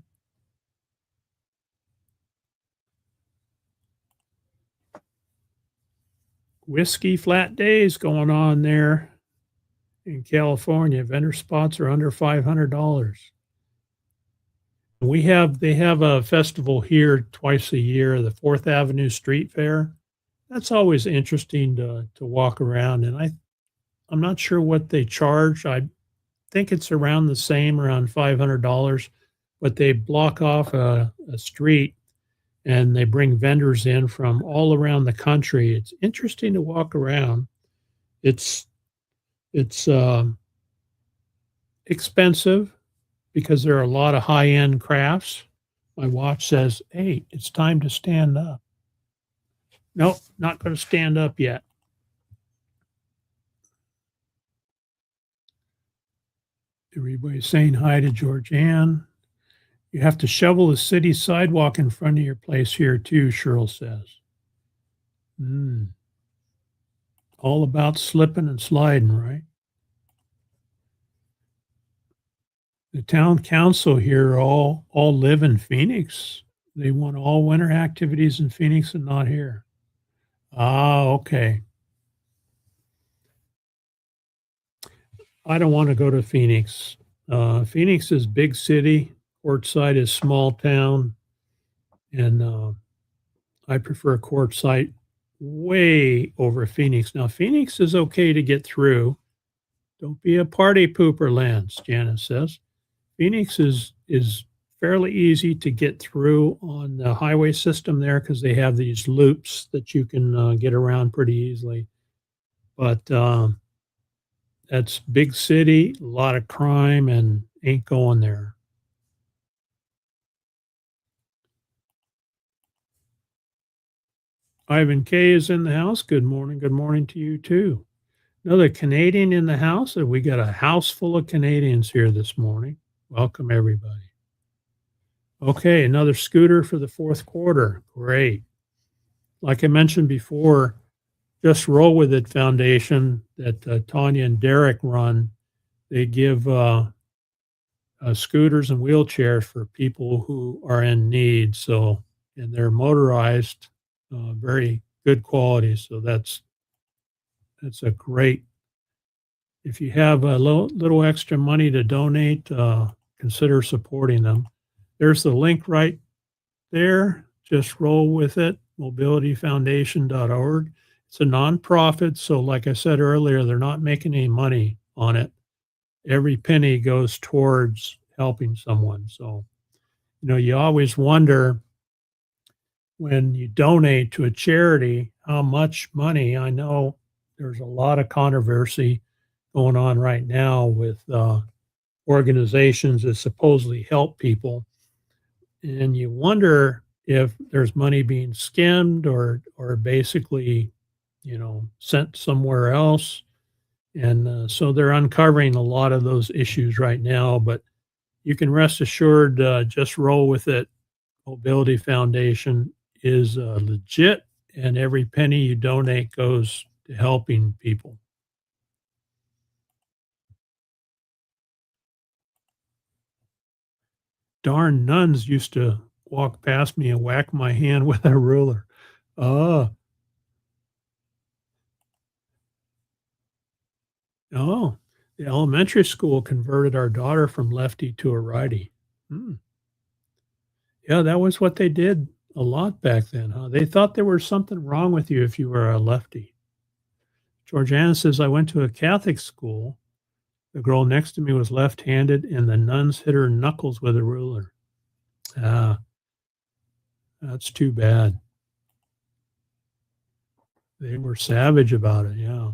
Whiskey flat days going on there in California. Vendor spots are under $500. They have a festival here twice a year, the Fourth Avenue Street Fair. That's always interesting to walk around, and I'm not sure what they charge. I think it's around the same, around $500, but they block off a street and they bring vendors in from all around the country. It's interesting to walk around. It's expensive, because there are a lot of high-end crafts. My watch says, hey, it's time to stand up. Nope, not going to stand up yet. Everybody's saying hi to Georgianne. You have to shovel the city sidewalk in front of your place here too, Cheryl says. All about slipping and sliding, right? The town council here all live in Phoenix. They want all winter activities in Phoenix and not here. Ah, okay. I don't want to go to Phoenix. Phoenix is big city. Quartzsite is small town. And I prefer Quartzsite way over Phoenix. Now, Phoenix is okay to get through. Don't be a party pooper, Lance, Janice says. Phoenix is fairly easy to get through on the highway system there because they have these loops that you can get around pretty easily. But that's big city, a lot of crime, and ain't going there. Ivan K is in the house. Good morning. Good morning to you too. Another Canadian in the house. We got a house full of Canadians here this morning. Welcome, everybody. Okay, another scooter for the fourth quarter. Great. Like I mentioned before, Just Roll With It Foundation that Tanya and Derek run, they give scooters and wheelchairs for people who are in need. So, and they're motorized, very good quality. So that's a great. If you have a little extra money to donate, consider supporting them. There's the link right there. Just roll with it. Mobilityfoundation.org. It's a nonprofit. So like I said earlier, they're not making any money on it. Every penny goes towards helping someone. So, you always wonder when you donate to a charity, how much money. I know there's a lot of controversy going on right now with organizations that supposedly help people. And you wonder if there's money being skimmed or basically, sent somewhere else. And so they're uncovering a lot of those issues right now. But you can rest assured, Just Roll With It. Mobility Foundation is legit, and every penny you donate goes to helping people. Darn nuns used to walk past me and whack my hand with a ruler. Oh, the elementary school converted our daughter from lefty to a righty. Yeah, that was what they did a lot back then, huh? They thought there was something wrong with you if you were a lefty. Georgiana says, I went to a Catholic school. The girl next to me was left-handed, and the nuns hit her knuckles with a ruler. Ah, that's too bad. They were savage about it, yeah.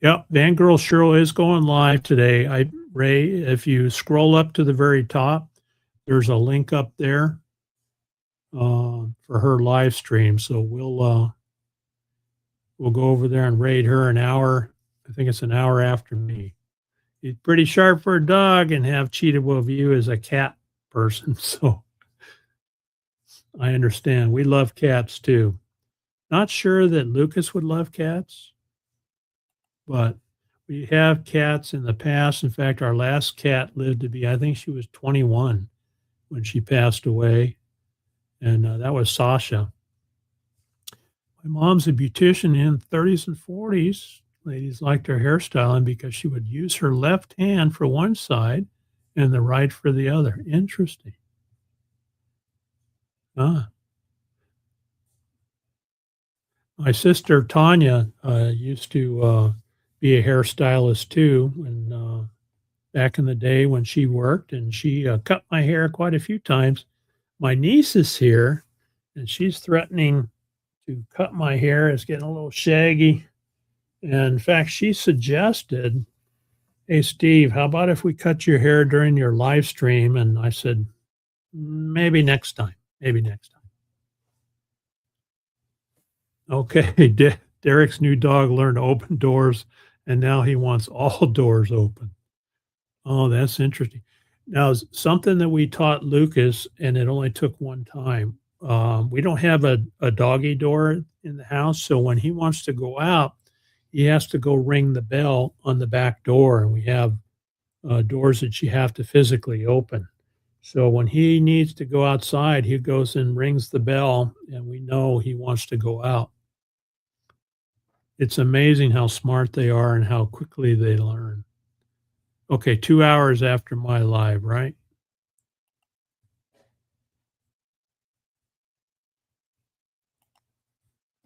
Yep, Van Girl Cheryl is going live today. Ray, if you scroll up to the very top, there's a link up there for her live stream. So we'll go over there and raid her an hour. I think it's an hour after me. He's pretty sharp for a dog and have cheated with you as a cat person. So I understand. We love cats too. Not sure that Lucas would love cats, but we have cats in the past. In fact, our last cat lived to be, I think she was 21 when she passed away. And that was Sasha. My mom's a beautician in 30s and 40s. Ladies liked her hairstyling because she would use her left hand for one side and the right for the other. Interesting. My sister Tanya used to be a hairstylist too, when back in the day when she worked, and she cut my hair quite a few times. My niece is here, and she's threatening to cut my hair. It's getting a little shaggy. And in fact, she suggested Hey, Steve, how about if we cut your hair during your live stream? And I said, maybe next time. Maybe next time. Okay. Derek's new dog learned to open doors, and now he wants all doors open. Oh, that's interesting. Now, something that we taught Lucas, and it only took one time. We don't have a doggy door in the house. So when he wants to go out, he has to go ring the bell on the back door. And we have doors that you have to physically open. So when he needs to go outside, he goes and rings the bell, and we know he wants to go out. It's amazing how smart they are and how quickly they learn. Okay, 2 hours after my live, right?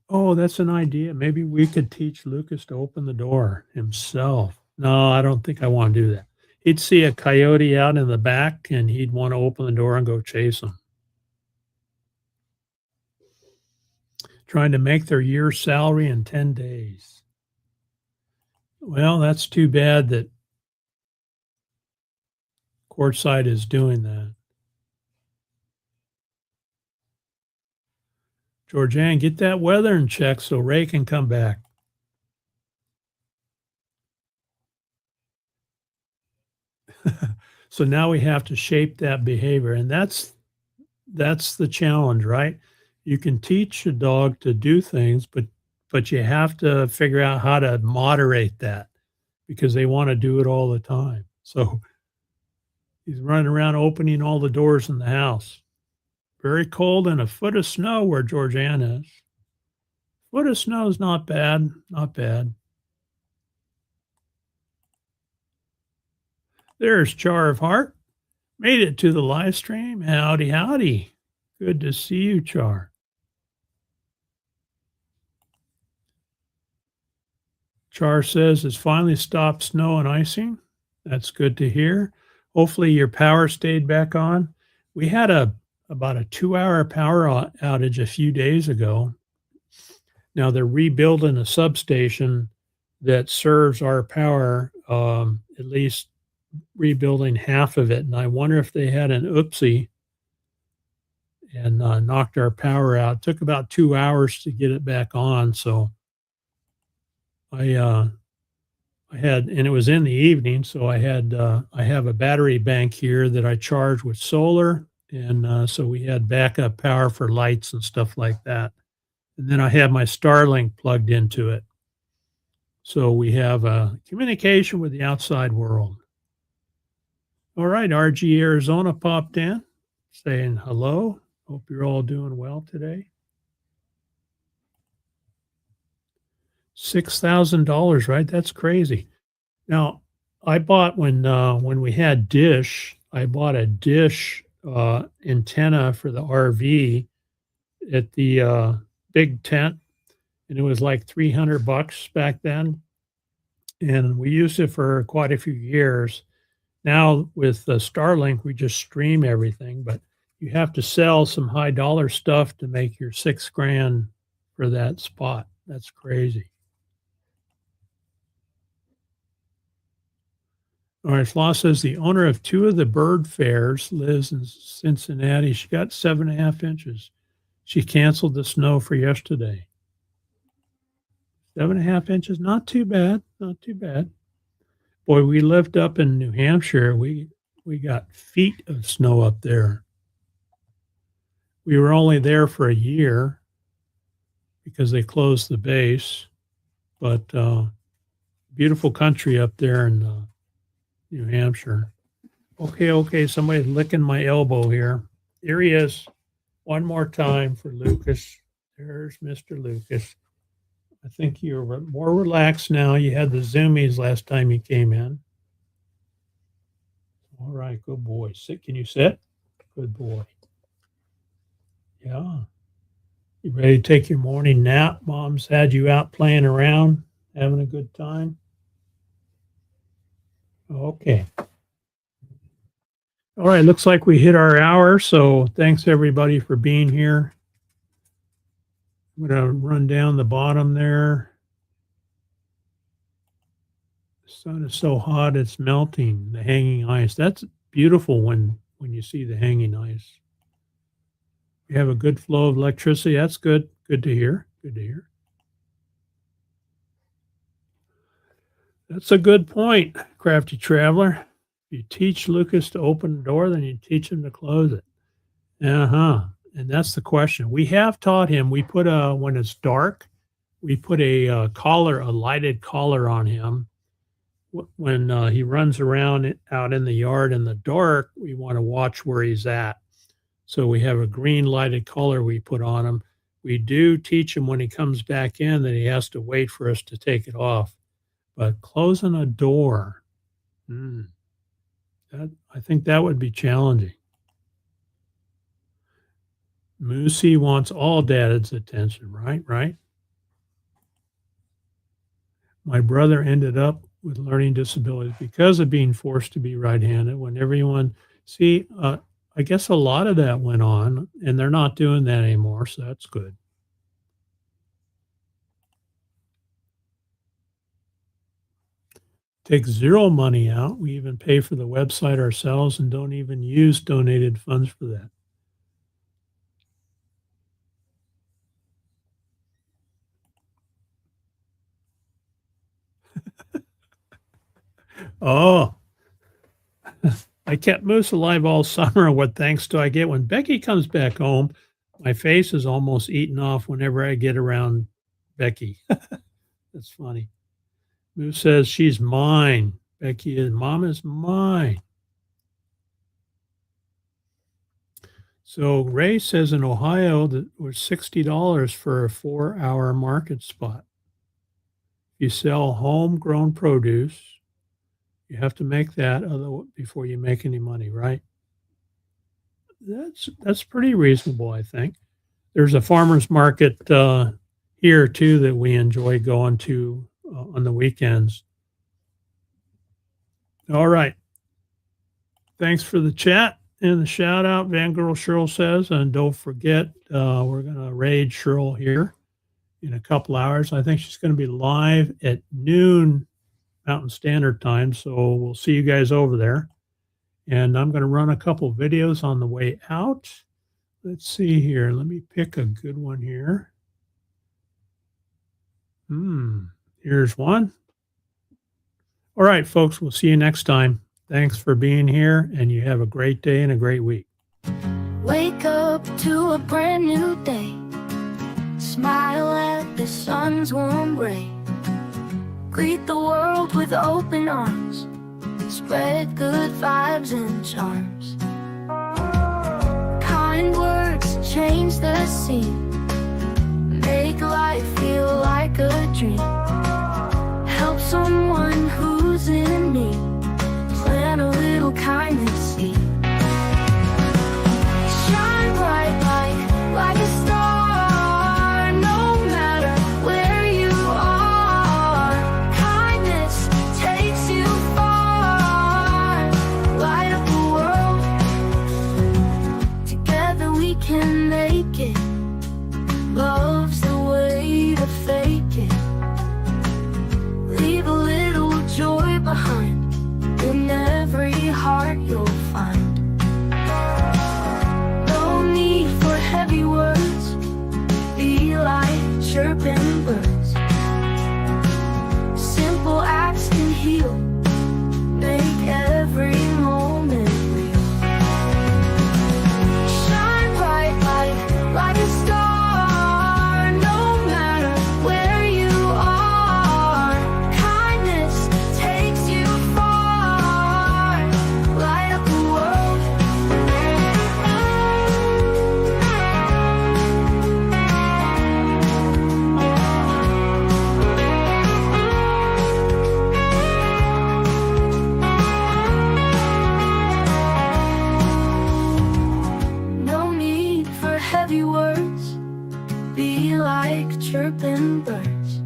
Oh, that's an idea. Maybe we could teach Lucas to open the door himself. No, I don't think I want to do that. He'd see a coyote out in the back and he'd want to open the door and go chase him. Trying to make their year's salary in 10 days. Well, that's too bad that Courtside is doing that. Georgianne, get that weather in check so Ray can come back. So now we have to shape that behavior, and that's the challenge, right? You can teach a dog to do things, but you have to figure out how to moderate that because they want to do it all the time. So he's running around opening all the doors in the house. Very cold and a foot of snow where Georgianne is. Foot of snow is not bad, not bad. There's Char of Heart. Made it to the live stream. Howdy, howdy. Good to see you, Char. Char says it's finally stopped snow and icing. That's good to hear. Hopefully your power stayed back on. We had about a 2-hour power outage a few days ago. Now they're rebuilding a substation that serves our power, at least rebuilding half of it. And I wonder if they had an oopsie and knocked our power out. It took about 2 hours to get it back on. So I had, and it was in the evening. So I have a battery bank here that I charge with solar. And so we had backup power for lights and stuff like that. And then I have my Starlink plugged into it. So we have communication with the outside world. All right, RG Arizona popped in saying hello. Hope you're all doing well today. $6,000, right? That's crazy. Now, I bought when we had Dish, I bought a Dish antenna for the RV at the big tent, and it was like $300 back then. And we used it for quite a few years. Now with Starlink, we just stream everything, but you have to sell some high dollar stuff to make your $6,000 for that spot. That's crazy. All right, Flaw says the owner of 2 of the bird fairs lives in Cincinnati. She got 7.5 inches. She canceled the snow for yesterday. 7.5 inches, not too bad, not too bad. Boy, we lived up in New Hampshire. We got feet of snow up there. We were only there for a year because they closed the base, but beautiful country up there in New Hampshire. Okay, somebody's licking my elbow here. Here he is. One more time for Lucas. There's Mr. Lucas. I think you're more relaxed now. You had the zoomies last time you came in. All right, good boy. Sit. Can you sit? Good boy. Yeah. You ready to take your morning nap? Mom's had you out playing around, having a good time? Okay. All right, looks like we hit our hour, so thanks everybody for being here. I'm going to run down the bottom there. Sun is so hot it's melting. The hanging ice. That's beautiful when you see the hanging ice. We have a good flow of electricity. That's good. Good to hear. Good to hear. That's a good point, Crafty Traveler. If you teach Lucas to open the door, then you teach him to close it. Uh-huh. And that's the question. We have taught him. We put when it's dark, we put a collar, a lighted collar on him. When he runs around out in the yard in the dark, we want to watch where he's at. So we have a green lighted collar we put on him. We do teach him when he comes back in that he has to wait for us to take it off. But closing a door, I think that would be challenging. Moosey wants all Dad's attention, right? Right? My brother ended up with learning disabilities because of being forced to be right-handed. When everyone, I guess a lot of that went on, and they're not doing that anymore, so that's good. Take zero money out. We even pay for the website ourselves and don't even use donated funds for that. Oh, I kept Moose alive all summer. What thanks do I get when Becky comes back home? My face is almost eaten off whenever I get around Becky. That's funny. Moose says she's mine. Becky is, Mom is mine. So Ray says in Ohio that it was $60 for a 4-hour market spot. If you sell homegrown produce, you have to make that before you make any money, right? That's pretty reasonable, I think. There's a farmer's market here too that we enjoy going to on the weekends. All right. Thanks for the chat and the shout out, Van Girl Cheryl says. And don't forget, we're going to raid Cheryl here in a couple hours. I think she's going to be live at noon Mountain Standard Time. So we'll see you guys over there. And I'm going to run a couple videos on the way out. Let's see here. Let me pick a good one here. Here's one. All right, folks, we'll see you next time. Thanks for being here, and you have a great day and a great week. Wake up to a brand new day. Smile at the sun's warm ray. Greet the world with open arms. Spread good vibes and charms. Kind words change the scene. Make life feel like a dream. Help someone who's in need. Plant a little kindness seed. Shine bright like a star. No matter where you are, kindness takes you far. Light up the world. Together we can make it. Love's the way to fake it. Leave a little joy behind in every heart you'll find. No need for heavy words. Be like chirping birds. Simple acts can heal. Make every moment real. Shine bright like a star. Chirping birds.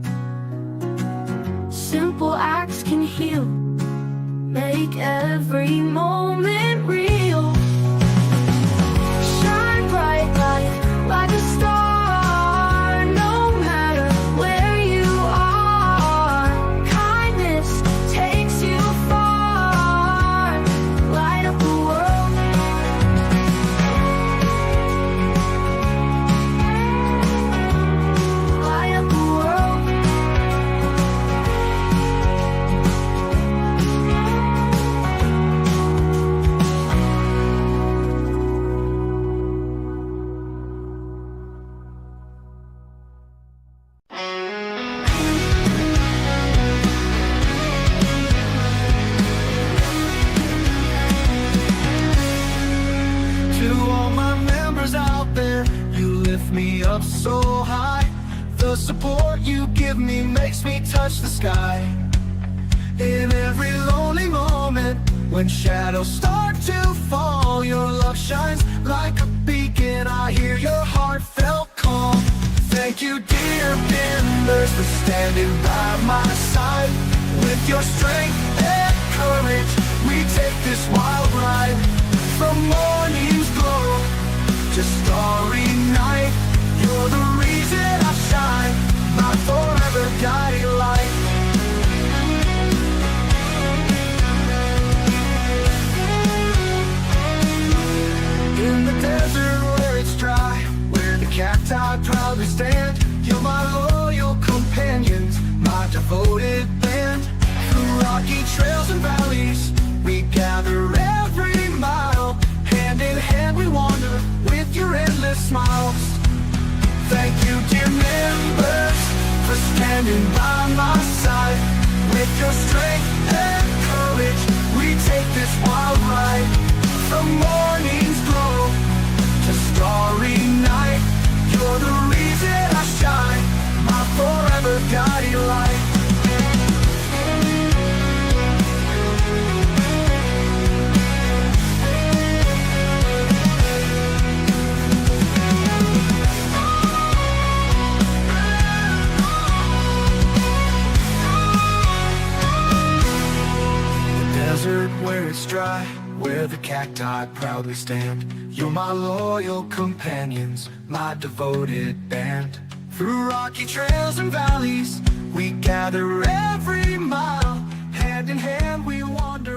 Simple acts can heal. Make every moment real. Shine bright like a star. No matter where you are, kindness takes all my members out there, you lift me up so high. The support you give me makes me touch the sky. In every lonely moment, when shadows start to fall, your love shines like a beacon. I hear your heartfelt call. Thank you, dear Benders, for standing by my side. With your strength and courage, we take this wild ride. From morning's glow to starry night, you're the reason I shine, my forever guiding light. In the desert where it's dry, where the cacti proudly stand, you're my loyal companions, my devoted band. Through rocky trails and valleys, we gather every mile. Hand in hand we wander with your endless smiles. Thank you, dear members, for standing by my side. With your strength and courage, we take this wild ride. From morning's glow to starry night, you're the reason I shine, my forever guiding light. Desert where it's dry, where the cacti proudly stand, you're my loyal companions, my devoted band. Through rocky trails and valleys, we gather every mile. Hand in hand we wander